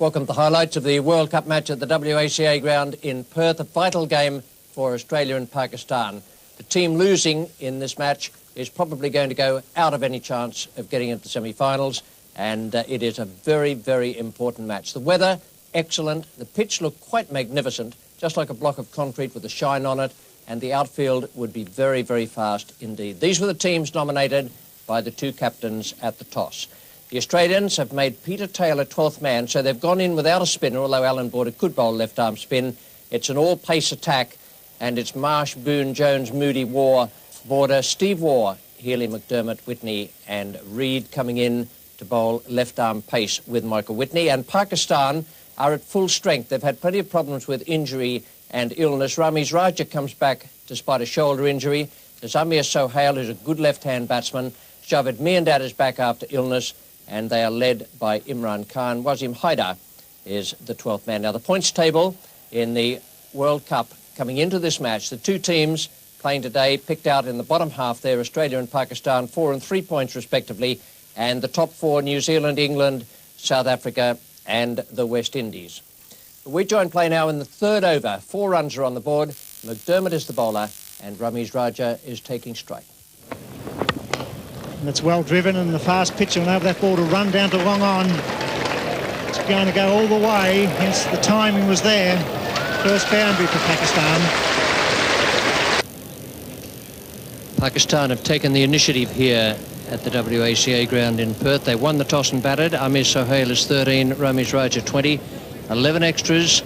Welcome to the highlights of the World Cup match at the WACA ground in Perth, a vital game for Australia and Pakistan. The team losing in this match is probably going to go out of any chance of getting into the semi-finals, and it is a very, very important match. The weather, excellent. The pitch looked quite magnificent, just like a block of concrete with a shine on it, and the outfield would be very, very fast indeed. These were the teams nominated by the two captains at the toss. The Australians have made Peter Taylor 12th man, so they've gone in without a spinner, although Alan Border could bowl left-arm spin. It's an all-pace attack, and it's Marsh, Boone, Jones, Moody, Waugh, Border, Steve Waugh, Healy, McDermott, Whitney and Reid coming in to bowl left-arm pace with Michael Whitney. And Pakistan are at full strength. They've had plenty of problems with injury and illness. Ramiz Raja comes back despite a shoulder injury. There's Amir Sohail, who's a good left-hand batsman. Javed Miandad is back after illness, and they are led by Imran Khan. Wasim Haidar is the 12th man. Now, the points table in the World Cup coming into this match, the two teams playing today picked out in the bottom half there, Australia and Pakistan, 4 and 3 points respectively, and the top four, New Zealand, England, South Africa and the West Indies. We join play now in the third over. 4 runs are on the board. McDermott is the bowler, and Ramiz Raja is taking strike. That's well driven, and the fast pitch will enable that ball to run down to long on. It's going to go all the way, hence the timing was there. First boundary for Pakistan. Pakistan have taken the initiative here at the WACA ground in Perth. They won the toss and batted. Amir Sohail is 13, Ramiz Raja 20, 11 extras.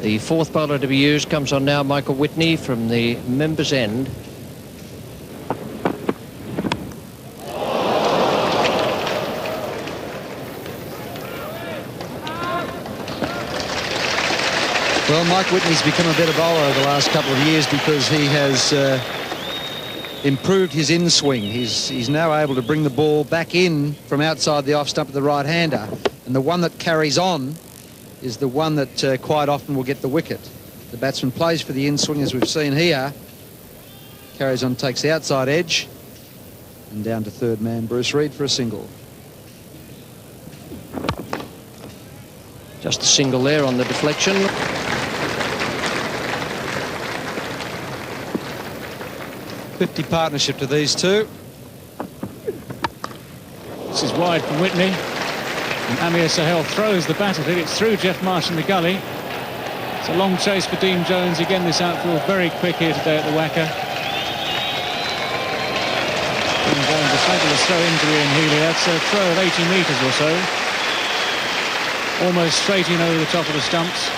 The fourth bowler to be used comes on now, Michael Whitney from the members' end. Well, Mike Whitney's become a better bowler over the last couple of years because he has improved his in-swing. He's now able to bring the ball back in from outside the off stump of the right-hander. And the one that carries on is the one that quite often will get the wicket. The batsman plays for the in-swing, as we've seen here. Carries on, takes the outside edge. And down to third man, Bruce Reid for a single. Just a single there on the deflection. '50 partnership to these two. This is wide from Whitney. And Amir Sohail throws the bat at it. It's through Geoff Marsh in the gully. It's a long chase for Dean Jones. Again, this outfield very quick here today at the WACA. Dean Jones, a fabulous throw injury in Healy. That's a throw of 80 metres or so. Almost straight in over the top of the stumps.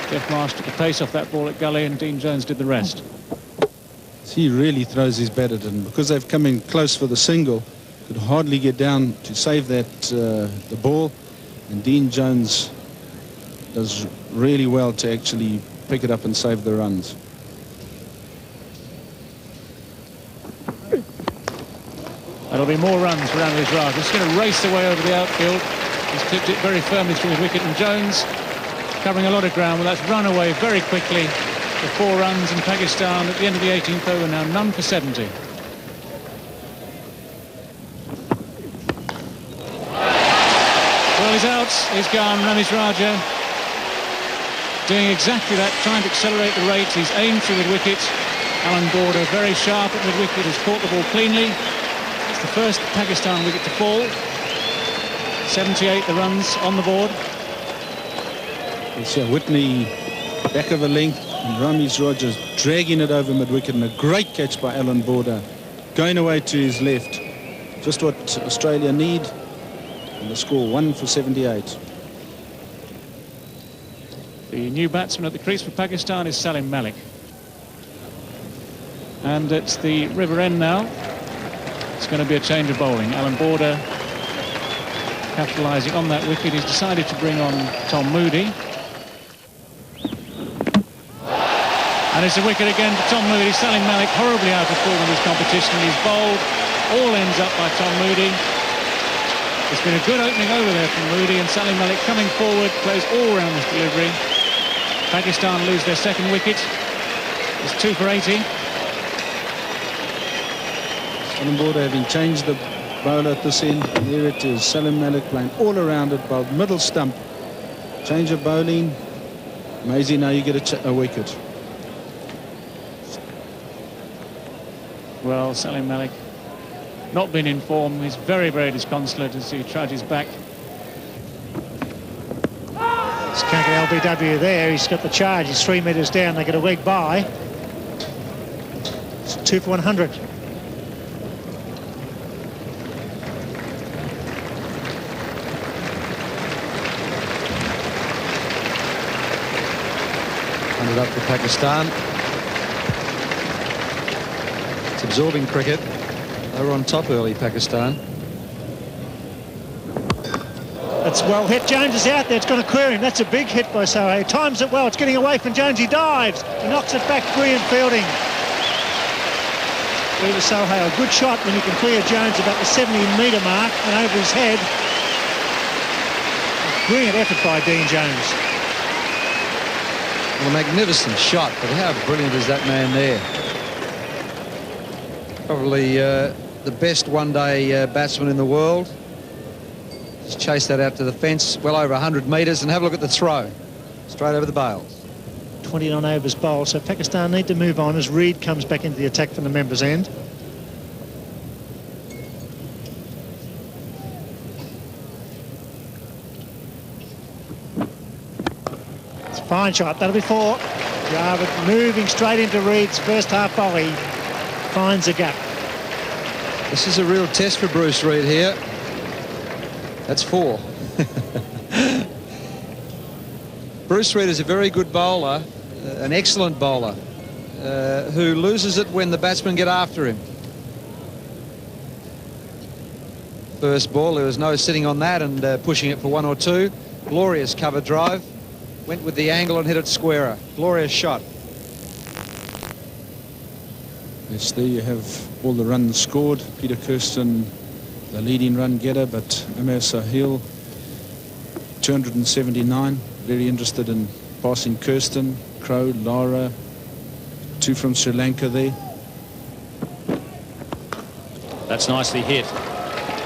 Geoff Marsh took the pace off that ball at gully, and Dean Jones did the rest. He really throws his bat at it, and because they've come in close for the single, could hardly get down to save that the ball, and Dean Jones does really well to actually pick it up and save the runs. There'll be more runs for Ramiz Raja. He's going to race away over the outfield. He's clipped it very firmly through his wicket, and Jones covering a lot of ground. Well, that's run away very quickly for 4 runs, and Pakistan at the end of the 18th over now, none for 70. Well, he's out, he's gone. Ramiz Raja doing exactly that, trying to accelerate the rate. He's aimed through the wicket. Alan Border very sharp at mid-wicket, has caught the ball cleanly. It's the first Pakistan wicket to fall. 78 the runs on the board. It's Whitney back of a length, and Ramiz Raja dragging it over mid-wicket, and a great catch by Alan Border, going away to his left. Just what Australia need, and the score 1 for 78. The new batsman at the crease for Pakistan is Salim Malik. And it's the river end now. It's going to be a change of bowling. Alan Border capitalising on that wicket. He's decided to bring on Tom Moody. And it's a wicket again for Tom Moody. Salim Malik horribly out of form in this competition. He's bowled. All ends up by Tom Moody. It's been a good opening over there from Moody, and Salim Malik coming forward, plays all round this delivery. Pakistan lose their second wicket. It's 2 for 80. Alan Border having changed the bowler at this end. And there it is. Salim Malik playing all around it, bowled middle stump. Change of bowling. Amazing, now you get a wicket. Well, Salim Malik not been in form. He's very, very disconsolate as he trudges back. It's Kanka LBW there. He's got the charge. He's 3 metres down. They get a leg by. It's 2 for 100. Up for Pakistan. It's absorbing cricket. They were on top early, Pakistan. That's well hit. Jones is out there. It's going to clear him. That's a big hit by Sohail. Times it well. It's getting away from Jones. He dives. He knocks it back. Brilliant fielding. Over Sohail. Good shot when you can clear Jones about the 70-metre mark and over his head. Brilliant effort by Dean Jones. Well, a magnificent shot, but how brilliant is that man there? Probably the best one-day batsman in the world. Just chase that out to the fence, well over 100 metres, and have a look at the throw. Straight over the bails. 29 overs bowled, so Pakistan need to move on as Reed comes back into the attack from the members' end. Fine shot, that'll be 4. Jarvid moving straight into Reed's first half volley. Finds a gap. This is a real test for Bruce Reed here. That's 4. Bruce Reed is a very good bowler, an excellent bowler, who loses it when the batsmen get after him. First ball, there was no sitting on that and pushing it for 1 or 2. Glorious cover drive. Went with the angle and hit it squarer. Glorious shot. Yes, there you have all the runs scored. Peter Kirsten, the leading run getter, but Amir Sohail, 279. Very interested in passing Kirsten, Crow, Lara, 2 from Sri Lanka there. That's nicely hit.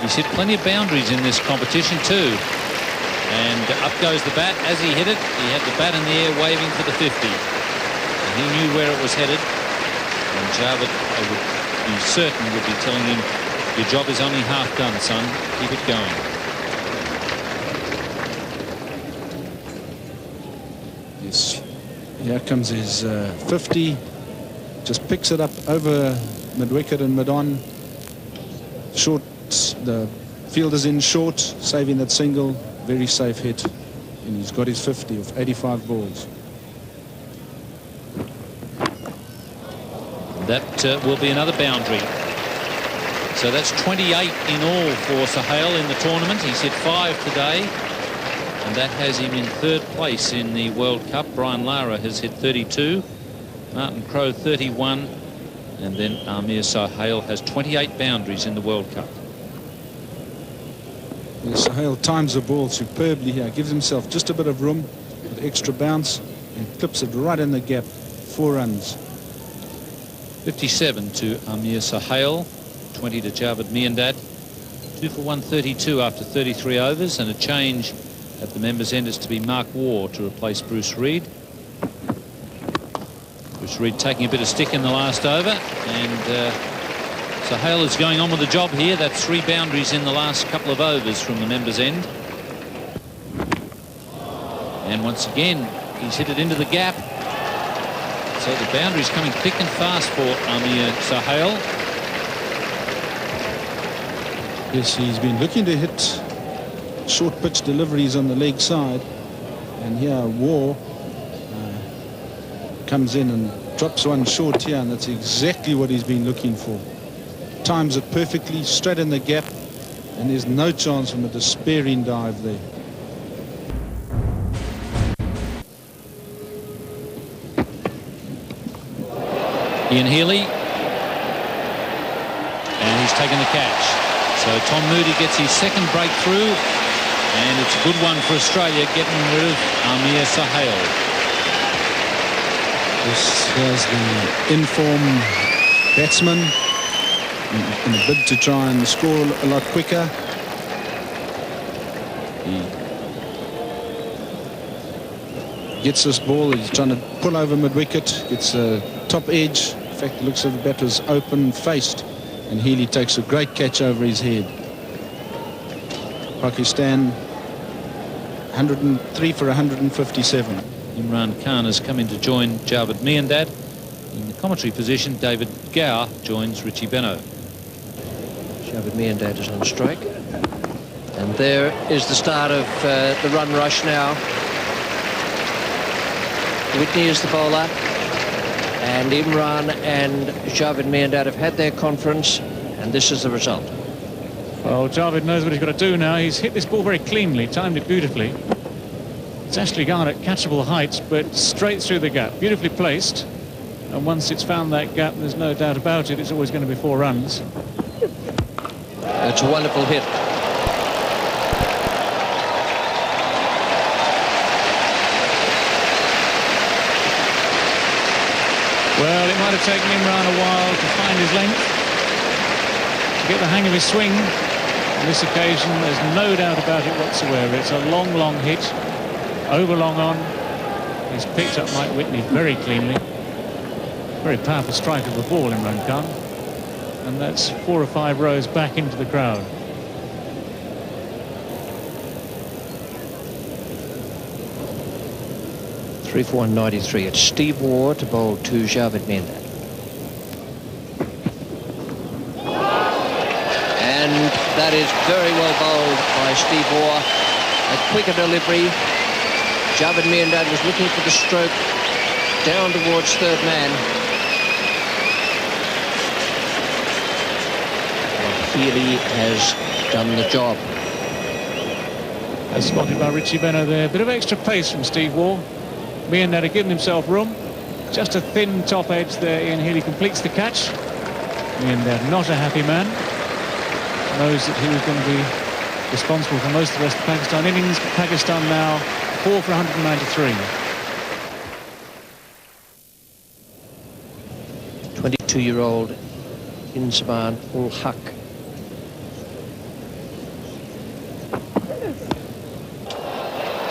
He's hit plenty of boundaries in this competition too. And up goes the bat. As he hit it, he had the bat in the air waving for the 50. And he knew where it was headed. And Jarvid, I would be certain, would be telling him, your job is only half done, son. Keep it going. Yes. Here comes his 50. Just picks it up over mid-wicket and mid-on. Short, the fielder's in short, saving that single. Very safe hit, and he's got his 50 of 85 balls. That will be another boundary. So that's 28 in all for Sohail in the tournament. He's hit 5 today, and that has him in 3rd place in the World Cup. Brian Lara has hit 32, Martin Crowe 31, and then Amir Sohail has 28 boundaries in the World Cup. Sohail times the ball superbly here, gives himself just a bit of room with extra bounce and clips it right in the gap. 4 runs. 57 to Amir Sohail, 20 to Javed Miandad. 2 for 132 after 33 overs, and a change at the members' end is to be Mark Waugh to replace Bruce Reed. Bruce Reed taking a bit of stick in the last over, and Sohail is going on with the job here. That's 3 boundaries in the last couple of overs from the members' end. And once again, he's hit it into the gap. So the boundary's coming thick and fast for Amir Sohail. Yes, he's been looking to hit short pitch deliveries on the leg side. And here Waugh comes in and drops one short here, and that's exactly what he's been looking for. Times it perfectly, straight in the gap, and there's no chance from a despairing dive there. Ian Healy, and he's taken the catch. So Tom Moody gets his 2nd breakthrough, and it's a good one for Australia, getting rid of Amir Sohail. This was the in-form batsman. in a bid to try and score a lot quicker. He gets this ball. He's trying to pull over mid-wicket. Gets a top edge. In fact, it looks like the bat was open-faced. And Healy takes a great catch over his head. Pakistan 103 for 157. Imran Khan has come in to join Javed Miandad. In the commentary position, David Gower joins Richie Benaud. Javed Miandad is on strike. And there is the start of the run rush now. Whitney is the bowler. And Imran and Javed Miandad have had their conference. And this is the result. Well, Javed knows what he's got to do now. He's hit this ball very cleanly, timed it beautifully. It's actually gone at catchable heights, but straight through the gap. Beautifully placed. And once it's found that gap, there's no doubt about it, it's always going to be 4 runs. It's a wonderful hit. Well, it might have taken Imran a while to find his length, to get the hang of his swing. On this occasion, there's no doubt about it whatsoever. It's a long, long hit, over long on. He's picked up Mike Whitney very cleanly. Very powerful strike of the ball, Imran Khan. And that's 4 or 5 rows back into the crowd. Three for 193. It's Steve Waugh to bowl to Javed Miandad. And that is very well bowled by Steve Waugh. A quicker delivery. Javed Miandad was looking for the stroke down towards third man. Healy has done the job. As spotted by Richie Benaud there. Bit of extra pace from Steve Waugh. Miandad had given himself room. Just a thin top edge there. Ian Healy completes the catch. Miandad not a happy man. Knows that he was going to be responsible for most of the rest of the Pakistan innings. Pakistan now 4 for 193. 22-year-old Inzamam ul Haq.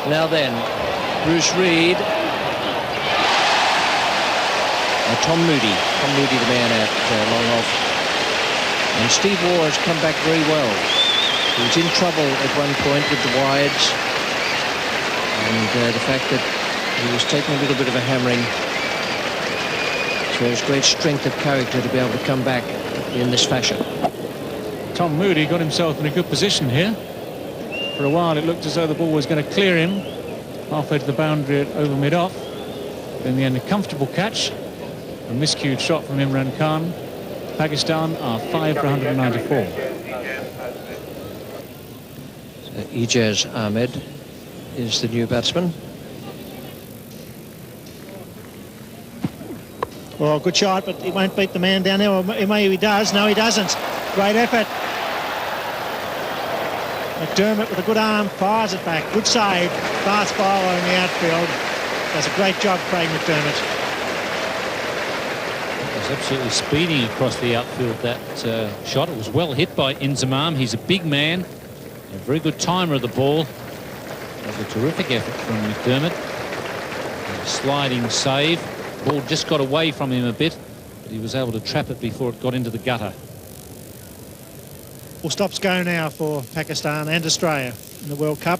Now then, Bruce Reid. Tom Moody, the man at long off. And Steve Waugh has come back very well. He was in trouble at one point with the wides. And the fact that he was taking a little bit of a hammering shows great strength of character to be able to come back in this fashion. Tom Moody got himself in a good position here. For a while it looked as though the ball was going to clear him halfway to the boundary at over mid-off. In the end, a comfortable catch. A miscued shot from Imran Khan. Pakistan are 5 for 194. So Ijaz Ahmed is the new batsman. Well, good shot, but he won't beat the man down there. Or maybe he does. No, he doesn't. Great effort. McDermott with a good arm fires it back. Good save. Fast bowler in the outfield. Does a great job, Craig McDermott. Absolutely speeding across the outfield, that shot. It was well hit by Inzamam. He's a big man, a very good timer of the ball. That was a terrific effort from McDermott. A sliding save. Ball just got away from him a bit, but he was able to trap it before it got into the gutter. Full stops go now for Pakistan and Australia in the World Cup.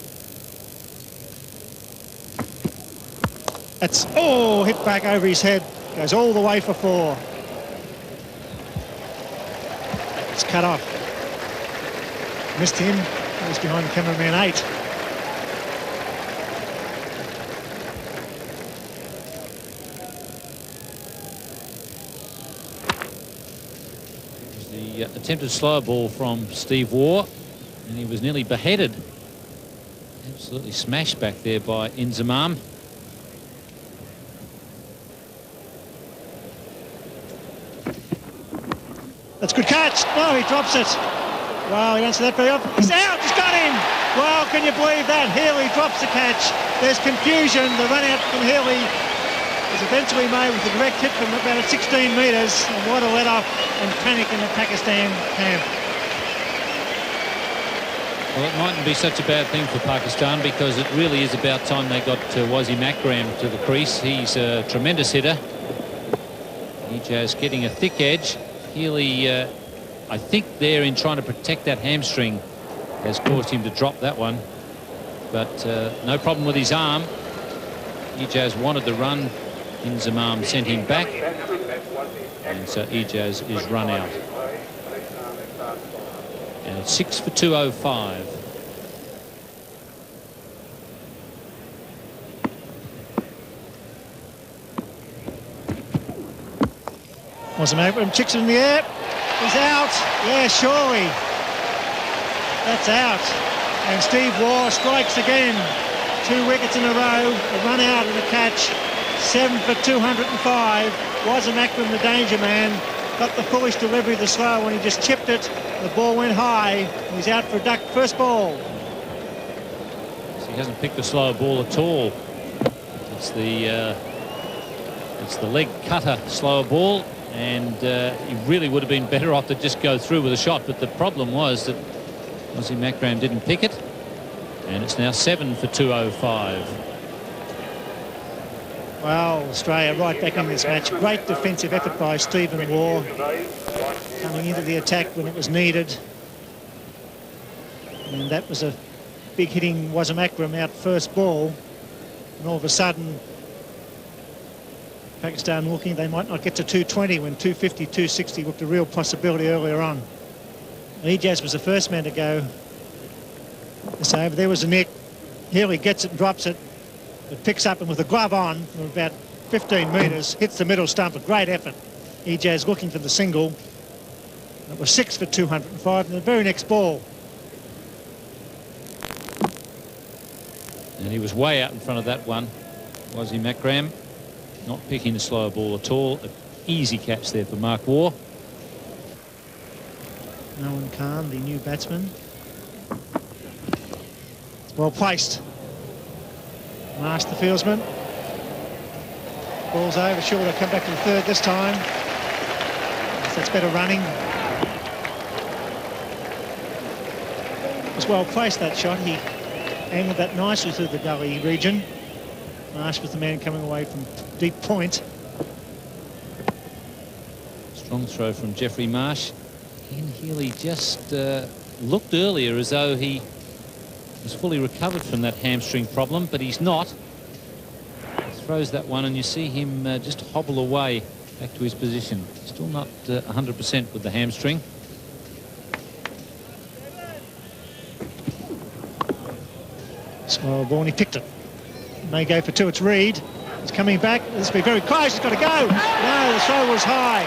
That's, oh, hit back over his head. Goes all the way for 4. It's cut off. Missed him. He's behind cameraman 8. The attempted slower ball from Steve Waugh, and he was nearly beheaded. Absolutely smashed back there by Inzamam. That's a good catch. No, he drops it. Wow, he don't see that very often. He's out. He's got him. Wow, can you believe that? Healy drops the catch. There's confusion. The run out from Healy. was eventually made with a direct hit from about 16 metres, and what a let-off and panic in the Pakistan camp. Well, it mightn't be such a bad thing for Pakistan, because it really is about time they got Wasim Akram to the crease. He's a tremendous hitter. Ijaz getting a thick edge. Healy, I think there in trying to protect that hamstring, has caused him to drop that one. But no problem with his arm. Ijaz wanted the run. Inzamam sent him back. And so Ijaz is run out. And it's 6 for 205. Wasim Akram chicks it in the air. He's out. Yeah, surely. That's out. And Steve Waugh strikes again. 2 wickets in a row. A run out and a catch. 7 for 205. Wasim Akram, the danger man, got the foolish delivery of the slow when he just chipped it. The ball went high. He's out for a duck. First ball. So he hasn't picked the slower ball at all. It's the leg cutter slower ball, and he really would have been better off to just go through with a shot. But the problem was that Wasim Akram didn't pick it, and it's now 7 for 205. Well, Australia right back in this match. Great defensive effort by Stephen Waugh, coming into the attack when it was needed. And that was a big hitting Wasim Akram out first ball. And all of a sudden, Pakistan looking they might not get to 220 when 250, 260 looked a real possibility earlier on. Ijaz was the first man to go. So over there was a nick. Healy gets it and drops it. It picks up and with a glove on from about 15 metres, hits the middle stump. A great effort. Ijaz looking for the single. It was 6 for 205 and the very next ball. And he was way out in front of that one. Wasim Akram not picking the slower ball at all. An easy catch there for Mark Waugh. Nolan Khan, the new batsman. Well placed. Marsh, the fieldsman. Ball's over. Sure, they'll come back to the third this time. That's better running. It was well placed, that shot. He angled that nicely through the gully region. Marsh was the man coming away from deep point. Strong throw from Jeffrey Marsh. Ian Healy just looked earlier as though he was fully recovered from that hamstring problem, but he's not. He throws that one and you see him just hobble away back to his position. Still not 100% with the hamstring. Small ball, and he picked it. May go for 2. It's Reid. He's coming back. This will be very close. He's got to go. No, the throw was high.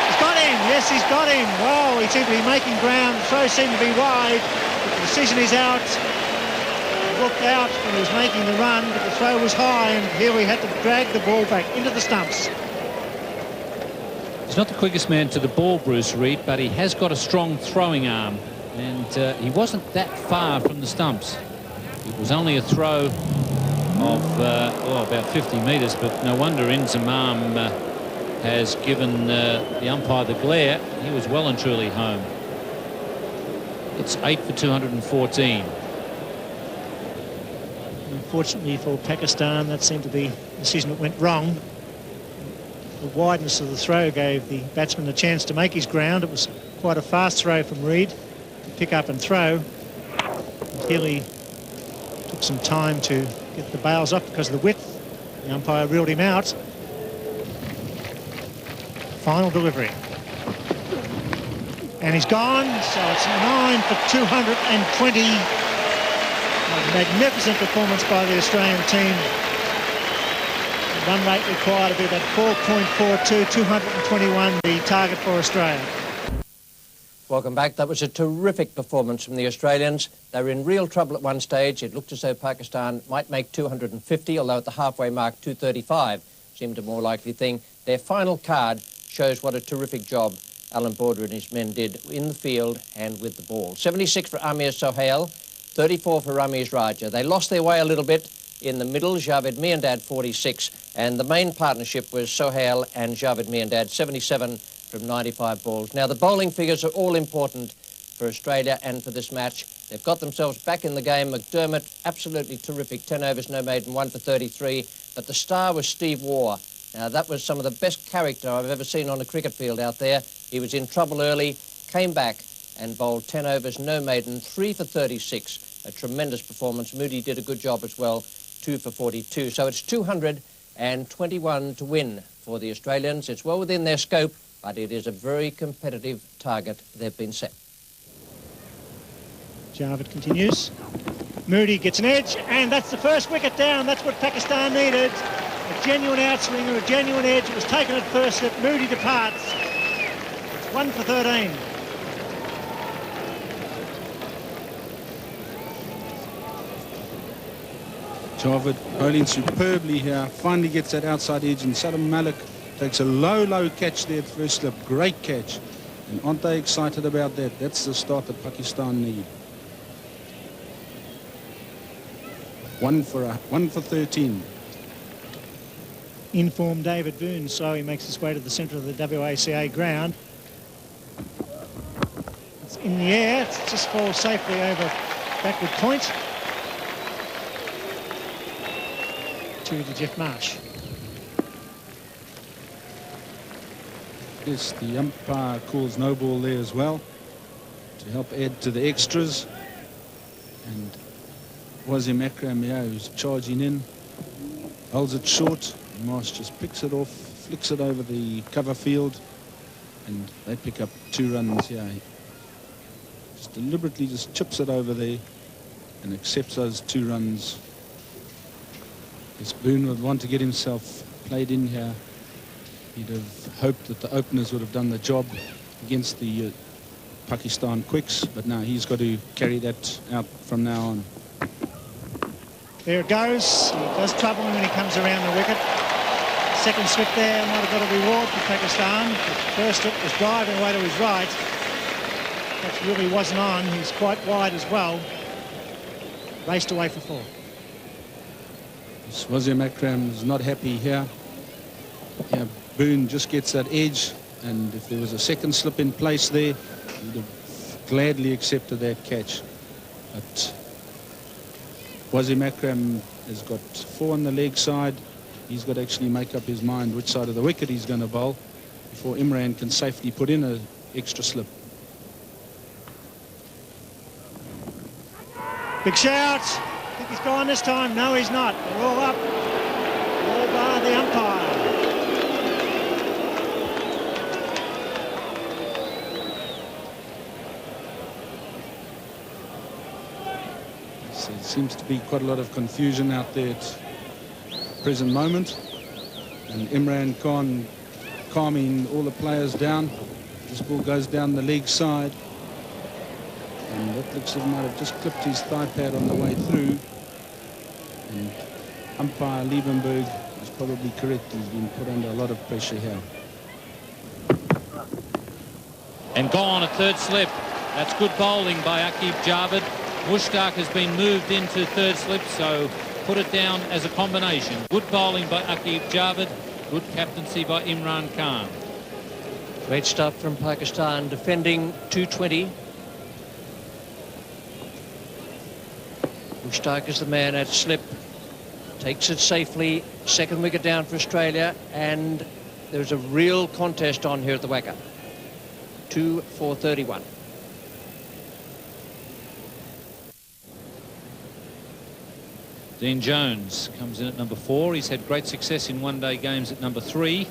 He's got him. Yes, he's got him. Wow, he seemed to be making ground. The throw seemed to be wide. But the decision is out. He looked out when he was making the run, but the throw was high, and here he had to drag the ball back into the stumps. He's not the quickest man to the ball, Bruce Reid, but he has got a strong throwing arm, and he wasn't that far from the stumps. It was only a throw of about 50 metres, but no wonder Inzamam has given the umpire the glare. He was well and truly home. It's 8 for 214. Unfortunately for Pakistan, that seemed to be a decision that went wrong. The wideness of the throw gave the batsman a chance to make his ground. It was quite a fast throw from Reid to pick up and throw. Healy took some time to get the bails off because of the width. The umpire ruled him out. Final delivery. And he's gone, so it's 9 for 220. A magnificent performance by the Australian team. The run rate required to be about 4.42, 221, the target for Australia. Welcome back. That was a terrific performance from the Australians. They were in real trouble at one stage. It looked as though Pakistan might make 250, although at the halfway mark 235 seemed a more likely thing. Their final card shows what a terrific job Alan Border and his men did in the field and with the ball. 76 for Amir Sohail, 34 for Ramiz Raja. They lost their way a little bit in the middle, Javed Miandad 46, and the main partnership was Sohail and Javed Miandad, 77 from 95 balls. Now, the bowling figures are all important for Australia and for this match. They've got themselves back in the game. McDermott, absolutely terrific, 10 overs, no maiden, 1 for 33, but the star was Steve Waugh. Now, that was some of the best character I've ever seen on a cricket field out there. He was in trouble early, came back and bowled 10 overs, no maiden, 3 for 36. A tremendous performance. Moody did a good job as well, 2 for 42. So it's 221 to win for the Australians. It's well within their scope, but it is a very competitive target they've been set. Javed continues. Moody gets an edge, and that's the first wicket down. That's what Pakistan needed. A genuine outswinger, a genuine edge. It was taken at first slip. Moody departs. It's 1 for 13. Javed bowling superbly here. Finally gets that outside edge, and Salam Malik takes a low catch there at first slip. Great catch. And aren't they excited about that? That's the start that Pakistan need. 1 for 13. Informed David Boone, so he makes his way to the centre of the WACA ground. It's in the air, it just falls safely over backward point to the Jeff Marsh. Yes, the umpire calls no ball there as well to help add to the extras. And Wasim Akram, who's charging in, holds it short. Marsh just picks it off, flicks it over the cover field, and they pick up 2 runs here. Just deliberately just chips it over there and accepts those 2 runs. Yes, Boone would want to get himself played in here. He'd have hoped that the openers would have done the job against the Pakistan quicks, but now he's got to carry that out from now on. There it goes. He does trouble him when he comes around the wicket. Second slip there might have got a reward for Pakistan. The first slip was driving away to his right. That really wasn't on. He's quite wide as well. Raced away for 4. Wasim Akram's not happy here. Yeah, Boone just gets that edge, and if there was a second slip in place there, he'd have gladly accepted that catch. But Wasim Akram has got 4 on the leg side. He's got to actually make up his mind which side of the wicket he's going to bowl before Imran can safely put in an extra slip. Big shout. I think he's gone this time. No, he's not. They're all up. All bar the umpire. So there seems to be quite a lot of confusion out there at present moment, and Imran Khan calming all the players down. This ball goes down the leg side, and that looks like he might have just clipped his thigh pad on the way through, and umpire Liebenberg is probably correct. He's been put under a lot of pressure here. And gone at third slip. That's good bowling by Aqib Javed. Mushtaq has been moved into third slip, so put it down as a combination. Good bowling by Aqib Javed, good captaincy by Imran Khan. Great stuff from Pakistan, defending 220. Mushtaq is the man at slip, takes it safely, second wicket down for Australia, and there's a real contest on here at the WACA. 2 for 31. Dean Jones comes in at number 4. He's had great success in one-day games at number 3.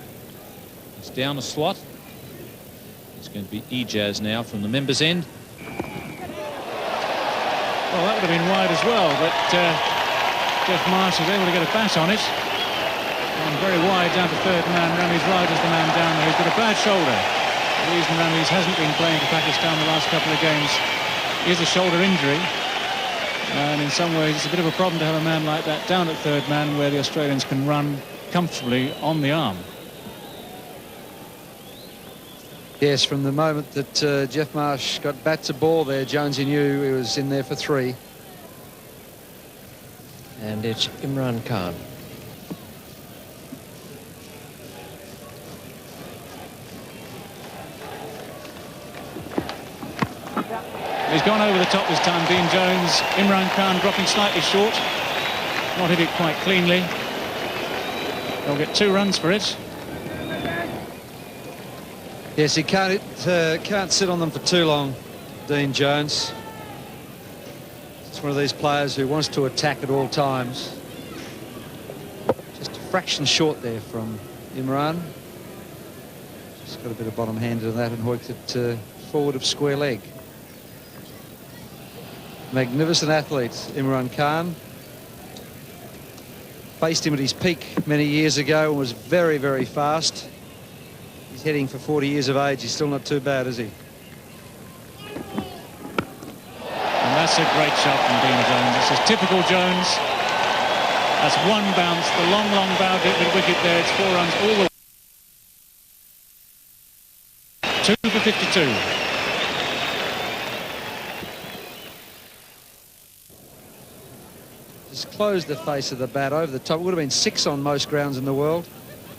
He's down a slot. It's going to be Ijaz now from the members' end. Well, that would have been wide as well, but Jeff Marsh was able to get a bat on it. And very wide down to third man. Ramiz Raj is the man down there. He's got a bad shoulder. The reason Ramiz hasn't been playing for Pakistan the last couple of games is a shoulder injury. And in some ways, it's a bit of a problem to have a man like that down at third man where the Australians can run comfortably on the arm. Yes, from the moment that Jeff Marsh got bat to ball there, Jonesy knew he was in there for 3. And it's Imran Khan. He's gone over the top this time, Dean Jones. Imran Khan dropping slightly short. Not hit it quite cleanly. They'll get 2 runs for it. Yes, he can't sit on them for too long, Dean Jones. It's one of these players who wants to attack at all times. Just a fraction short there from Imran. Just got a bit of bottom handed on that and hooked it forward of square leg. Magnificent athlete, Imran Khan. Faced him at his peak many years ago and was very, very fast. He's heading for 40 years of age. He's still not too bad, is he? And that's a great shot from Dean Jones. This is typical Jones. That's 1 bounce. The long bound at mid-wicket there. It's 4 runs all the way. 2 for 52. Just closed the face of the bat over the top. It would have been 6 on most grounds in the world.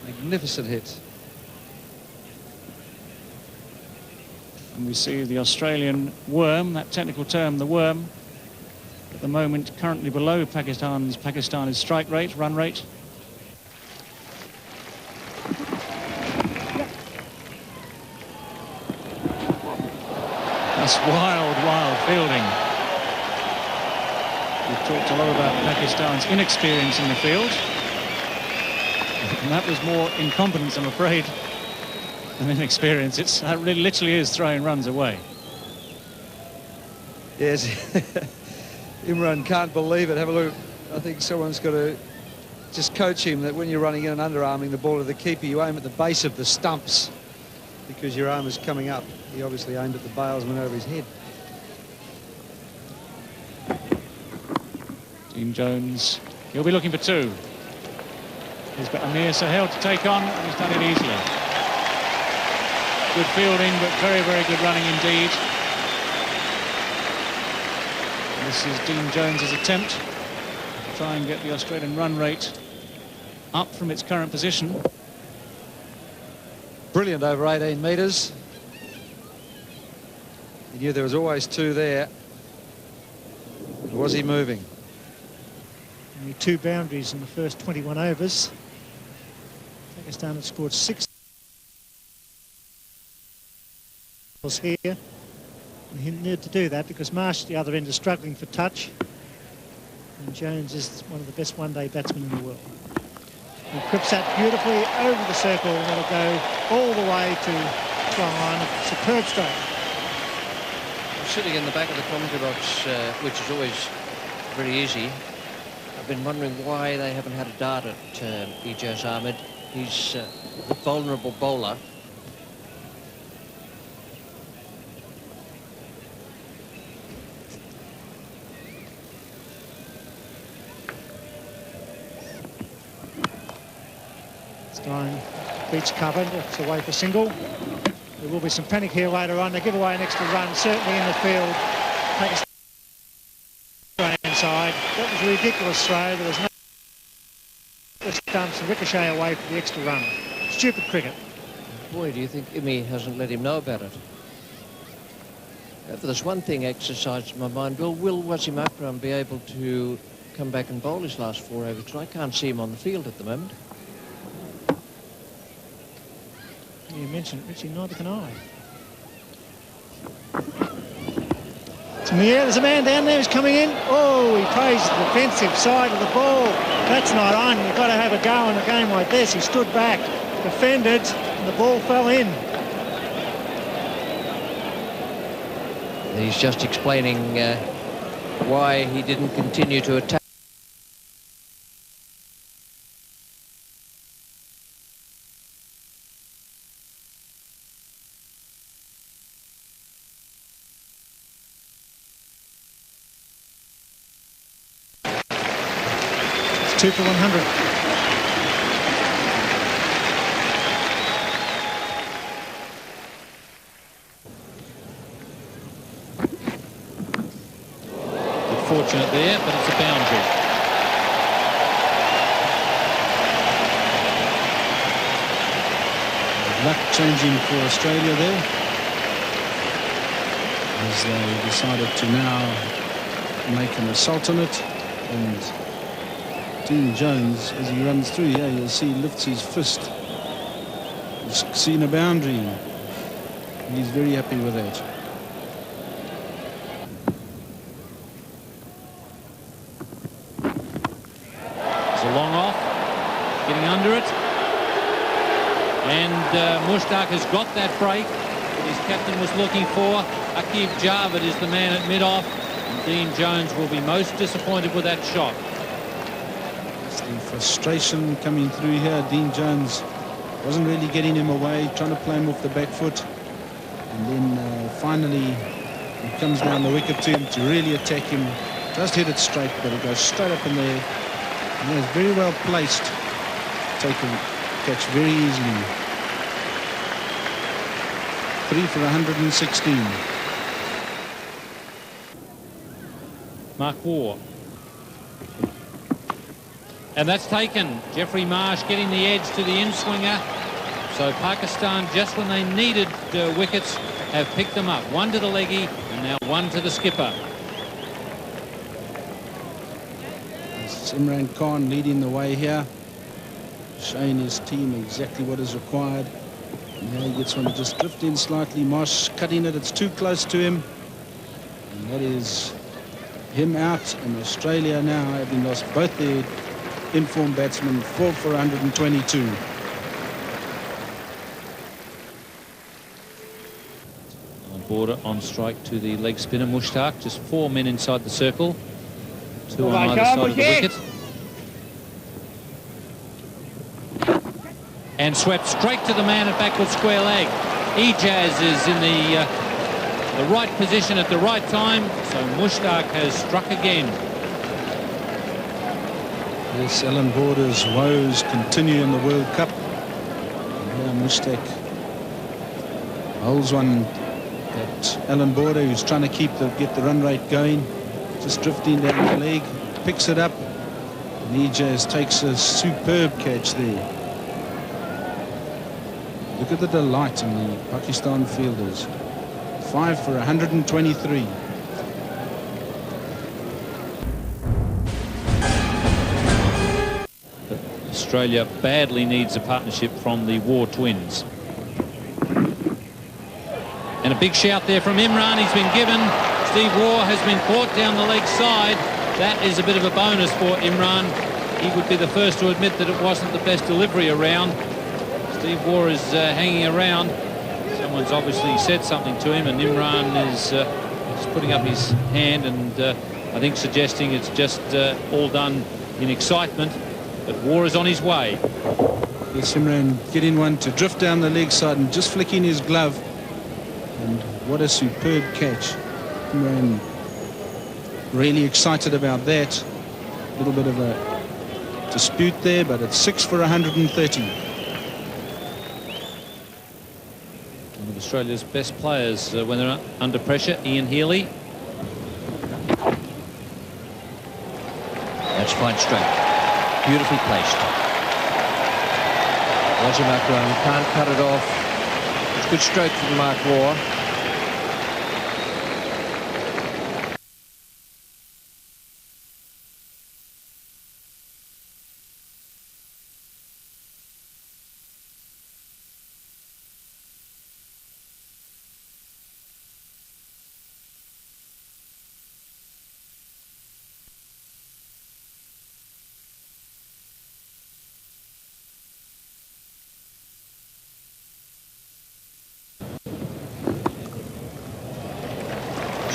Magnificent hit. And we see the Australian worm, that technical term, the worm, at the moment currently below Pakistan's strike rate, run rate. That's wild fielding. We've talked a lot about Pakistan's inexperience in the field. And that was more incompetence, I'm afraid, than inexperience. That really literally is throwing runs away. Yes. Imran can't believe it. Have a look. I think someone's got to just coach him that when you're running in and underarming the ball to the keeper, you aim at the base of the stumps because your arm is coming up. He obviously aimed at the bailsman over his head. Dean Jones, he'll be looking for 2. He's got Amir Sahel to take on, and he's done it easily. Good fielding, but very, very good running indeed. And this is Dean Jones's attempt to try and get the Australian run rate up from its current position. Brilliant over 18 metres. He knew there was always 2 there. Was he moving? Only 2 boundaries in the first 21 overs. Pakistan had scored 6 here. And he needed to do that because Marsh at the other end is struggling for touch. And Jones is one of the best one-day batsmen in the world. He clips that beautifully over the circle and it'll go all the way to try line. A superb stroke. Sitting in the back of the commentary box, which is always very easy, I've been wondering why they haven't had a dart at Ijaz Ahmed. He's a vulnerable bowler. Stein beats covered, it's away for single. There will be some panic here later on. They give away an extra run, certainly in the field. Pakistan inside. That was a ridiculous throw. There was no stumps and ricochet away for the extra run. Stupid cricket. Boy, do you think Imi hasn't let him know about it? There's one thing exercised in my mind. Will Wasim Akram be able to come back and bowl his last 4 overs? Because I can't see him on the field at the moment. You mentioned it, Richie, neither can I. It's in the air, there's a man down there who's coming in. Oh, he plays the defensive side of the ball. That's not on. You've got to have a go in a game like this. He stood back, defended, and the ball fell in. He's just explaining why he didn't continue to attack. It's 2 for 100. Fortunate there, but it's a boundary. luck changing for Australia there, as they decided to now make an assault on it. And Dean Jones, as he runs through here, you'll see he lifts his fist. He's seen a boundary, and he's very happy with that. It's a long off, getting under it. And Mushtaq has got that break that his captain was looking for. Aqib Javed is the man at mid-off. And Dean Jones will be most disappointed with that shot. It's the frustration coming through here. Dean Jones wasn't really getting him away, trying to play him off the back foot. And then finally he comes down the wicket to him to really attack him. Just hit it straight, but it goes straight up in there. And he's very well placed. Take a catch very easily. 3 for 116. Mark Waugh. And that's taken. Jeffrey Marsh getting the edge to the in-swinger. So Pakistan, just when they needed wickets, have picked them up. One to the leggy and now one to the skipper. It's Imran Khan leading the way here, showing his team exactly what is required. And now he gets one to just drift in slightly. Marsh cutting it. It's too close to him. And that is him out. And Australia now, having lost both their in-form batsmen, 4 for 122. Border on strike to the leg spinner Mushtaq. Just 4 men inside the circle. 2 on either side of the wicket. And swept straight to the man at backward square leg. Ijaz is in the right position at the right time. So Mushtaq has struck again. Yes, Alan Border's woes continue in the World Cup. And now Mushtaq holds one at Alan Border, who's trying to get the run rate going. Just drifting down the leg, picks it up, and Ijaz takes a superb catch there. Look at the delight in the Pakistan fielders. 5 for 123. Australia badly needs a partnership from the Waugh twins. And a big shout there from Imran. He's been given. Steve Waugh has been caught down the leg side. That is a bit of a bonus for Imran. He would be the first to admit that it wasn't the best delivery around. Steve Waugh is hanging around. Someone's obviously said something to him, and Imran is putting up his hand and I think suggesting it's just all done in excitement. But Waugh is on his way. Yes, Imran getting one to drift down the leg side and just flicking his glove. And what a superb catch. Imran really excited about that. A little bit of a dispute there, but it's 6 for 130. One of Australia's best players when they're under pressure, Ian Healy. That's fine stroke. Beautifully placed. Wazim Akram can't cut it off. It's a good stroke from Mark Waugh.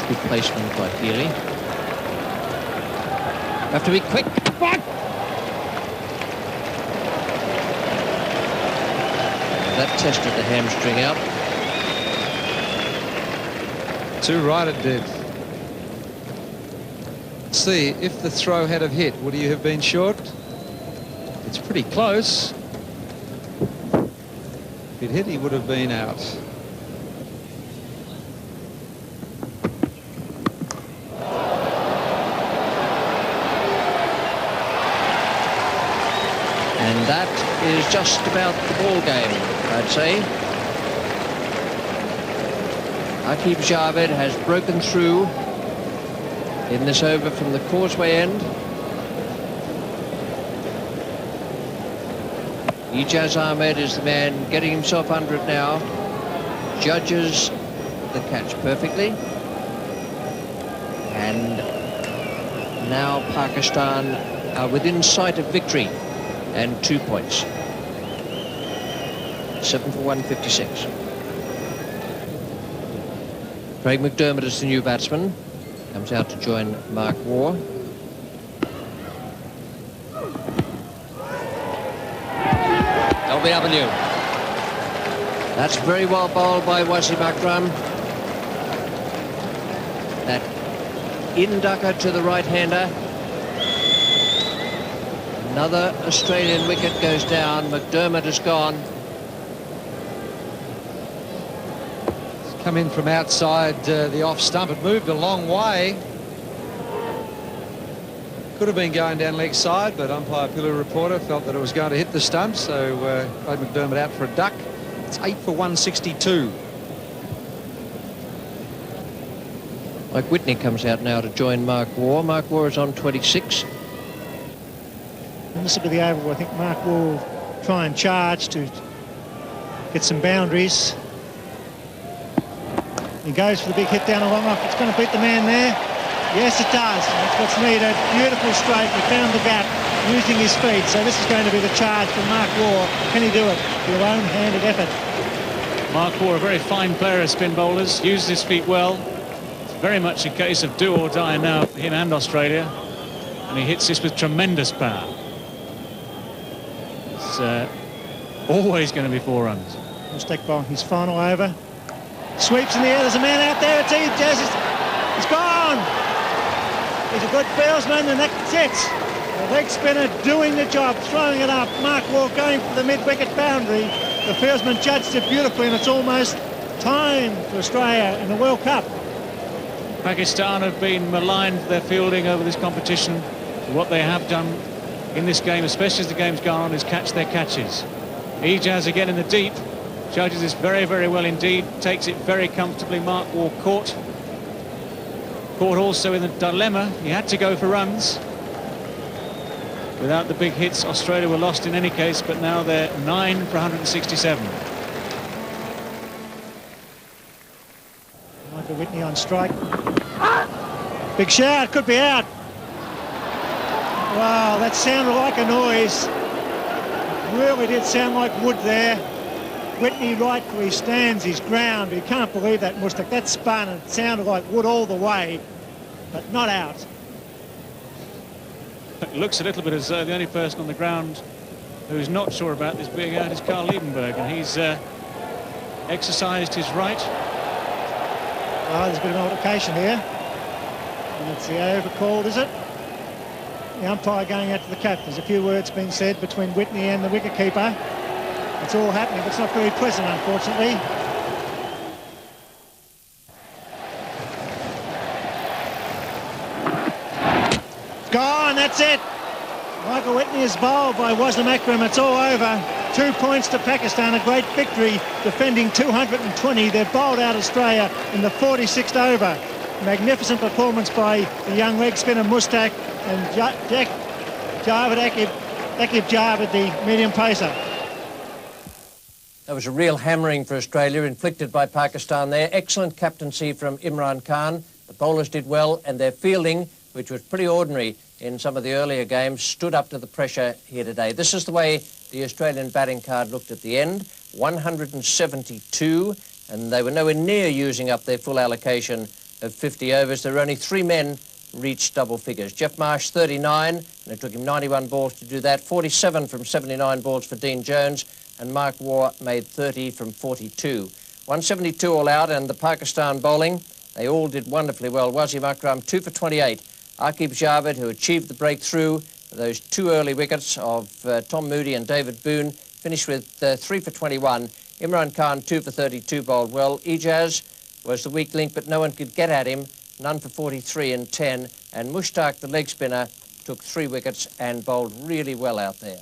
Good placement by Healy. Have to be quick. That tested the hamstring out. Too right it did. Let's see, if the throw had have hit, would he have been short? It's pretty close. If it hit, he would have been out. And that is just about the ball game. I'd say. Aqib Javed has broken through in this over from the causeway end. Ijaz Ahmed is the man getting himself under it now. Judges the catch perfectly. And now Pakistan are within sight of victory and 2 points. 7 for 156. Craig McDermott is the new batsman. Comes out to join Mark Waugh. LBW. That's very well bowled by Wasim Akram. That in-ducker to the right-hander. Another Australian wicket goes down. McDermott is gone. It's come in from outside the off stump. It moved a long way. Could have been going down leg side, but umpire Pillar Reporter felt that it was going to hit the stump, so played McDermott out for a duck. It's 8 for 162. Mike Whitney comes out now to join Mark Waugh. Mark Waugh is on 26. And this will be the over where I think Mark will try and charge to get some boundaries. He goes for the big hit down the long off. It's going to beat the man there. Yes, it does. That's what's needed. Beautiful straight. He found the gap using his feet. So this is going to be the charge for Mark Waugh. Can he do it? Your own-handed effort. Mark Waugh, a very fine player of spin bowlers, uses his feet well. It's very much a case of do or die now for him and Australia. And he hits this with tremendous power. It's always going to be 4 runs. Mushtaq bowling his final over. Sweeps in the air. There's a man out there. It's Ijaz. He's gone. He's a good fieldsman, and that's it. The leg spinner doing the job, throwing it up. Mark Waugh going for the mid-wicket boundary. The fieldsman judged it beautifully, and it's almost time for Australia in the World Cup. Pakistan have been maligned for their fielding over this competition. What they have done in this game, especially as the game's gone on, is catch their catches. Ijaz again in the deep. Judges this very, very well indeed. Takes it very comfortably. Mark Waugh caught. Caught also in the dilemma. He had to go for runs. Without the big hits, Australia were lost in any case, but now they're 9 for 167. Michael Whitney on strike. Big shout, could be out. Wow, that sounded like a noise. It really did sound like wood there. Whitney right where he stands his ground. You can't believe that, Mushtaq. That spun and it sounded like wood all the way, but not out. It looks a little bit as though the only person on the ground who's not sure about this being out is Carl Liebenberg, and he's exercised his right. Oh, there's a bit of altercation here. And it's the over called, is it? The umpire going out to the cap. There's a few words being said between Whitney and the wicketkeeper. It's all happening, but it's not very pleasant, unfortunately. Gone, that's it. Michael Whitney is bowled by Wasim Akram. It's all over. 2 points to Pakistan, a great victory, defending 220. They've bowled out Australia in the 46th over. Magnificent performance by the young leg spinner Mushtaq and Aqib Javed, the medium pacer. That was a real hammering for Australia inflicted by Pakistan there. Excellent captaincy from Imran Khan. The bowlers did well, and their fielding, which was pretty ordinary in some of the earlier games, stood up to the pressure here today. This is the way the Australian batting card looked at the end. 172, and they were nowhere near using up their full allocation of 50 overs. There were only 3 men reached double figures. Geoff Marsh, 39, and it took him 91 balls to do that. 47 from 79 balls for Dean Jones, and Mark Waugh made 30 from 42. 172 all out, and the Pakistan bowling, they all did wonderfully well. Wasim Akram, 2 for 28. Aqib Javed, who achieved the breakthrough, those 2 early wickets of Tom Moody and David Boone, finished with 3 for 21. Imran Khan, 2 for 32, bowled well. Ijaz was the weak link, but no one could get at him. None for 43 and 10. And Mushtaq, the leg spinner, took 3 wickets and bowled really well out there.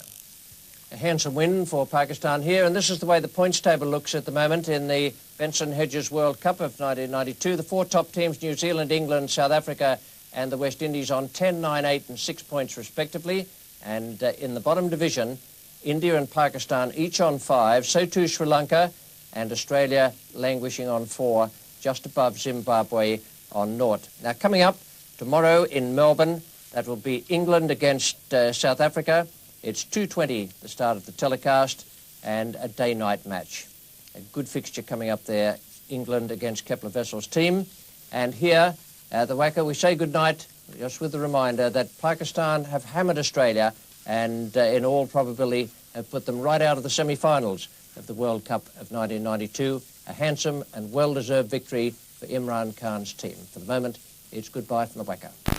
A handsome win for Pakistan here, and this is the way the points table looks at the moment in the Benson Hedges World Cup of 1992. The four top teams, New Zealand, England, South Africa and the West Indies, on 10, 9, 8 and 6 points respectively. And in the bottom division, India and Pakistan each on 5, so too Sri Lanka, and Australia languishing on 4, just above Zimbabwe on 0. Now, coming up tomorrow in Melbourne, that will be England against South Africa. It's 2:20, the start of the telecast, and a day-night match. A good fixture coming up there, England against Kepler Vessel's team. And here, the WACA, we say goodnight, just with the reminder that Pakistan have hammered Australia and in all probability have put them right out of the semi-finals of the World Cup of 1992. A handsome and well-deserved victory for Imran Khan's team. For the moment, it's goodbye from the WACA.